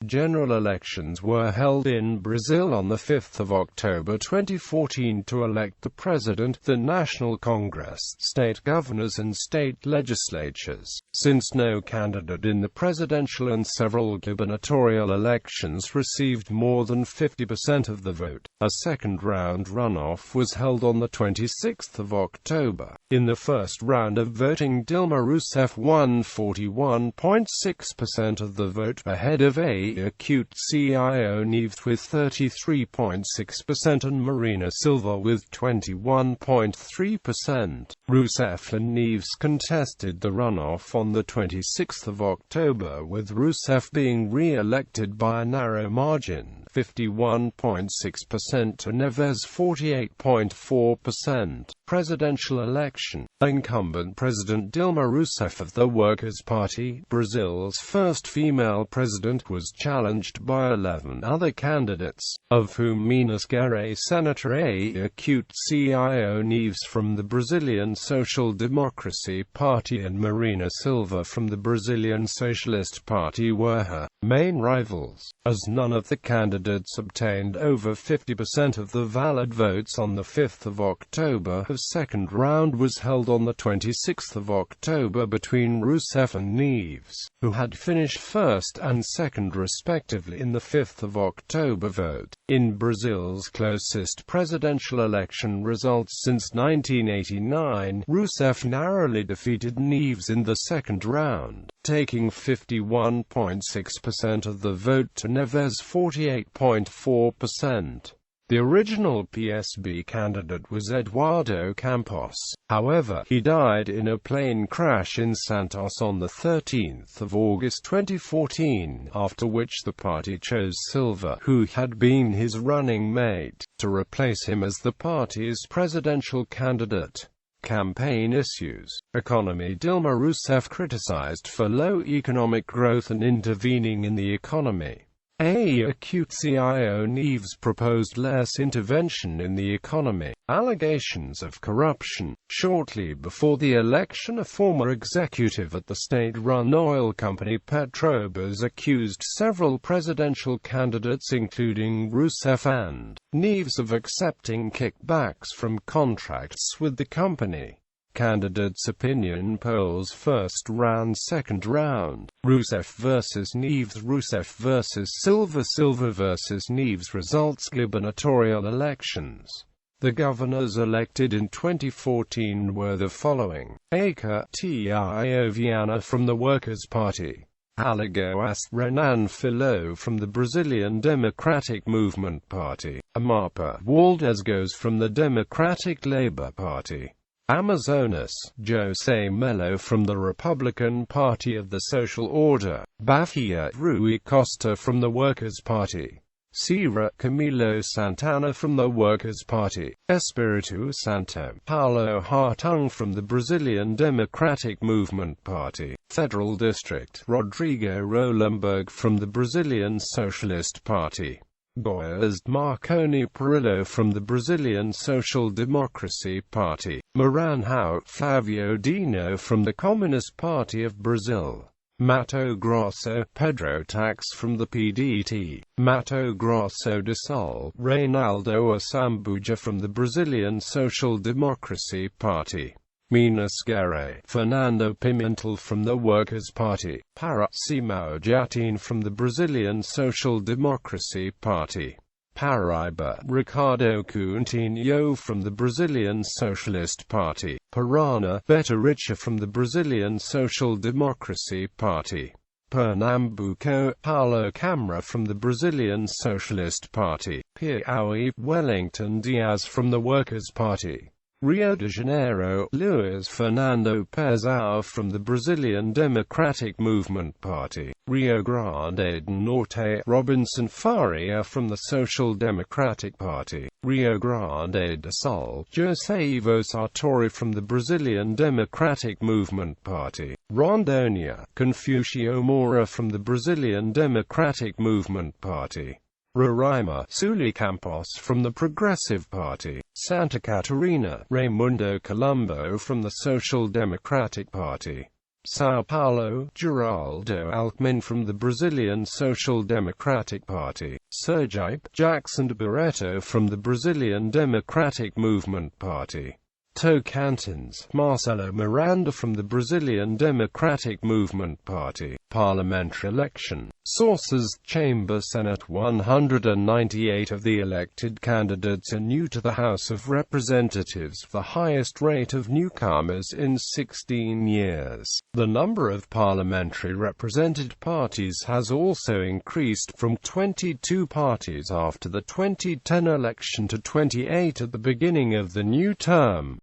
general elections were held in Brazil on 5 October 2014 to elect the president, the National Congress, state governors and state legislatures. Since no candidate in the presidential and several gubernatorial elections received more than 50% of the vote, a second-round runoff was held on 26 October. In the first round of voting, Dilma Rousseff won 41.6% of the vote, ahead of Aécio Neves with 33.6% and Marina Silva with 21.3%. Rousseff and Neves contested the runoff on 26 October, with Rousseff being re-elected by a narrow margin, 51.6% to Neves' 48.4%. Presidential election. Incumbent President Dilma Rousseff of the Workers' Party, Brazil's first female president, was challenged by 11 other candidates, of whom Minas Gerais Senator Aécio Neves from the Brazilian Social Democracy Party and Marina Silva from the Brazilian Socialist Party were her main rivals, as none of the candidates obtained over 50% of the valid votes on 5 October. The second round was held on 26 October between Rousseff and Neves, who had finished first and second respectively in the 5 October vote. In Brazil's closest presidential election results since 1989, Rousseff narrowly defeated Neves in the second round, taking 51.6% of the vote to Neves' 48.4%. The original PSB candidate was Eduardo Campos. However, he died in a plane crash in Santos on 13 August 2014, after which the party chose Silva, who had been his running mate, to replace him as the party's presidential candidate. Campaign issues. Economy. Dilma Rousseff criticized for low economic growth and intervening in the economy. Aécio Neves proposed less intervention in the economy. Allegations of corruption. Shortly before the election, a former executive at the state-run oil company Petrobras accused several presidential candidates including Rousseff and Neves of accepting kickbacks from contracts with the company. Candidates' opinion polls: first round, second round. Rousseff vs. Neves, Rousseff vs. Silva, Silva vs. Neves. Results: gubernatorial elections. The governors elected in 2014 were the following: Aécio Viana from the Workers' Party, Alagoas, Renan Filho from the Brazilian Democratic Movement Party, Amapa, Waldesgoes from the Democratic Labour Party, Amazonas, José Melo from the Republican Party of the Social Order, Bahia, Rui Costa from the Workers' Party, Ceará, Camilo Santana from the Workers' Party, Espírito Santo, Paulo Hartung from the Brazilian Democratic Movement Party, Federal District, Rodrigo Rolenberg from the Brazilian Socialist Party, Goiás, Marconi Perillo from the Brazilian Social Democracy Party, Maranhão, Flávio Dino from the Communist Party of Brazil, Mato Grosso, Pedro Tax from the PDT, Mato Grosso do Sul, Reinaldo Assambuja from the Brazilian Social Democracy Party, Minas Gerais, Fernando Pimentel from the Workers' Party, Pará, Simão Jatin from the Brazilian Social Democracy Party, Paraíba, Ricardo Coutinho from the Brazilian Socialist Party, Paraná, Beto Richa from the Brazilian Social Democracy Party, Pernambuco, Paulo Câmara from the Brazilian Socialist Party, Piauí, Wellington Dias from the Workers' Party, Rio de Janeiro, Luiz Fernando Pezão from the Brazilian Democratic Movement Party, Rio Grande do Norte, Robinson Faria from the Social Democratic Party, Rio Grande do Sul, José Ivo Sartori from the Brazilian Democratic Movement Party, Rondônia, Confucio Moura from the Brazilian Democratic Movement Party, Roraima, Sully Campos from the Progressive Party, Santa Catarina, Raimundo Colombo from the Social Democratic Party, São Paulo, Geraldo Alckmin from the Brazilian Social Democratic Party, Sergipe, Jackson de Barreto from the Brazilian Democratic Movement Party, Tocantins, Marcelo Miranda from the Brazilian Democratic Movement Party. Parliamentary election. Sources: Chamber Senate. 198 of the elected candidates are new to the House of Representatives, the highest rate of newcomers in 16 years. The number of parliamentary represented parties has also increased from 22 parties after the 2010 election to 28 at the beginning of the new term.